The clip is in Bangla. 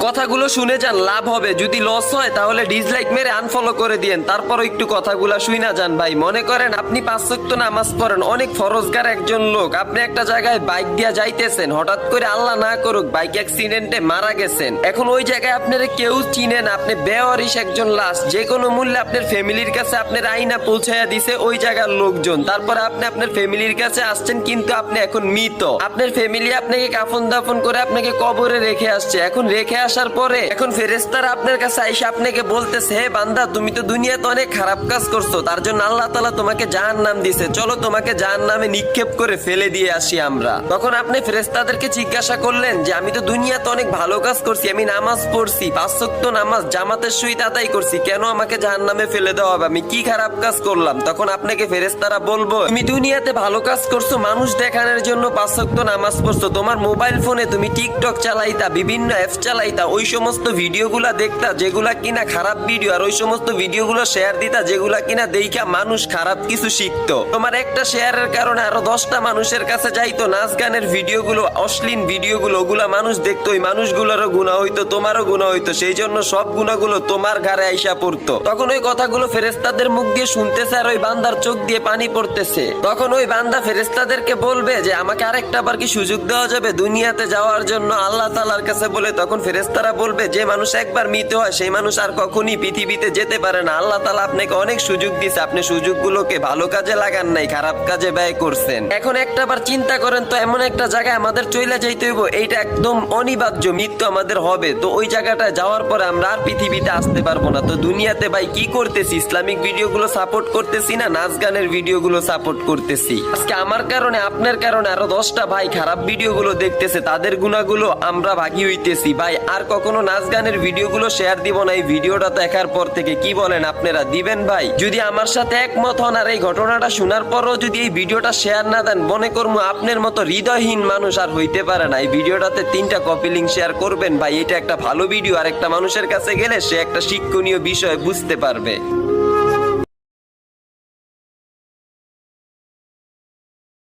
কথাগুলো শুনে যান, লাভ হবে। যদি লস হয় তাহলে ডিসলাইক মেরে আনফলো করে দিয়েন, তারপরও একটু কথাগুলো শুইনা যান ভাই। মনে করেন আপনি 5 ওয়াক্ত নামাজ পড়েন, অনেক ফরজগার একজন লোক, আপনি একটা জায়গায় বাইক দিয়া যাইতেছেন, হঠাৎ করে আল্লাহ না করুক বাইক অ্যাক্সিডেন্টে মারা গেছেন। এখন ওই জায়গায় আপনারা কেউ চিনেন, আপনি বেওয়ারিশ একজন লাশ, যে কোনো মূল্যে আপনার ফ্যামিলির কাছে আপনার আইনা পৌঁছাইয়া দিছে ওই জায়গার লোকজন। তারপরে আপনি আপনার ফ্যামিলির কাছে আসছেন, কিন্তু আপনি এখন মৃত। আপনার ফ্যামিলি আপনাকে কাফন দাফন করে আপনাকে কবরে রেখে আসছে। এখন রেখে আসার পরে এখন ফেরেশতারা আপনার কাছে আইসা আপনাকে বলতেছে, হে বান্দা, তুমি তো দুনিয়াতে অনেক খারাপ কাজ করছো, তার জন্য আল্লাহ তাআলা তোমাকে জাহান্নাম দিছে, চলো তোমাকে জাহান্নামে নিক্ষেপ করে ফেলে দিয়ে আসি আমরা। তখন আপনি ফেরেশতাদেরকে জিজ্ঞাসা করলেন যে আমি তো দুনিয়াতে অনেক ভালো কাজ করছি, আমি নামাজ পড়ছি, 5 ওয়াক্ত নামাজ জামাতের সহিত আদায় করছি, কেন আমাকে জাহান্নামে ফেলে দেওয়া হবে, আমি কি খারাপ কাজ করলাম? তখন আপনাকে ফেরেশতারা বলবো, তুমি দুনিয়াতে ভালো কাজ করছো, মানুষ দেখানোর জন্য 5 ওয়াক্ত নামাজ পড়ছো, তোমার মোবাইল ফোনে তুমি টিকটক চালাইতা, বিভিন্ন অ্যাপ চালাইতা, ওই সমস্ত ভিডিওগুলা দেখতা যেগুলা কিনা খারাপ ভিডিও, আর ওই সমস্ত ভিডিওগুলো শেয়ার দিতা যেগুলা কিনা দেইখা মানুষ খারাপ কিছু শিখতো। তোমার একটা শেয়ারের কারণে আরো 10টা মানুষের কাছে যাইতো নাচ গানের ভিডিওগুলো, অশ্লীল ভিডিওগুলো, ওগুলা মানুষ দেখতো, ওই মানুষগুলোরও গুনাহ হইতো, তোমারও গুনাহ হইতো, সেই জন্য সব গুনাহগুলো তোমার ঘাড়ে আইসা পড়তো। তখন ওই কথাগুলো ফেরেশতাদের মুখ দিয়ে শুনতেছে আর ওই বান্দার চোখ দিয়ে পানি পড়তেছে। তখন ওই বান্দা ফেরেশতাদেরকে বলবে যে আমাকে আরেকটা বার কি সুযোগ দেওয়া যাবে দুনিয়াতে যাওয়ার জন্য আল্লাহ তাআলার কাছে বলে। তখন ফেরেশতারা বলবে, যে মানুষ একবার মৃত হয় সেই মানুষ আর কখনই পৃথিবীতে যেতে পারে না। আল্লাহ তাআলা আপনাকে অনেক সুযোগ দিয়েছে, আপনি সুযোগগুলোকে ভালো কাজে লাগান নাই, খারাপ কাজে ব্যয় করছেন। এখন একটা বার চিন্তা করেন তো, এমন একটা জায়গায় আমাদের চলে যাইতে হইব, এইটা একদম অনিবার্য, মৃত্যু আমাদের হবে। তো ওই জায়গাটায় যাওয়ার পরে আমরা আর পৃথিবীতে আসতে পারবো না। তো দুনিয়াতে ভাই কি করতেছি? ইসলামিক ভিডিওগুলো সাপোর্ট করতেছি না নাচ গানের ভিডিওগুলো সাপোর্ট করতেছি? আজকে আমার কারণে আপনার কারণে আরো 10টা ভাই খারাপ ভিডিওগুলো দেখতেছে, তাদের গুণাগুলো আমরা ভাগি হইতেছি। ভাই আর কখনো নাচ গানের ভিডিওগুলো শেয়ার দিব না এই ভিডিওটা দেখার পর থেকে। কি বলেন আপনারা, দিবেন ভাই? যদি আমার সাথে একমত হন আর এই ঘটনাটা শোনার পরও যদি এই ভিডিওটা শেয়ার না দেন, মনে করবো আপনার মতো হৃদয়হীন মানুষ আর হইতে পারে না। এই ভিডিওটাতে 3টা কপি লিংক শেয়ার করবেন ভাই, এটা একটা ভালো ভিডিও, আর একটা মানুষের কাছে গেলে সে একটা শিক্ষণীয় বিষয় বুঝতে পারবে।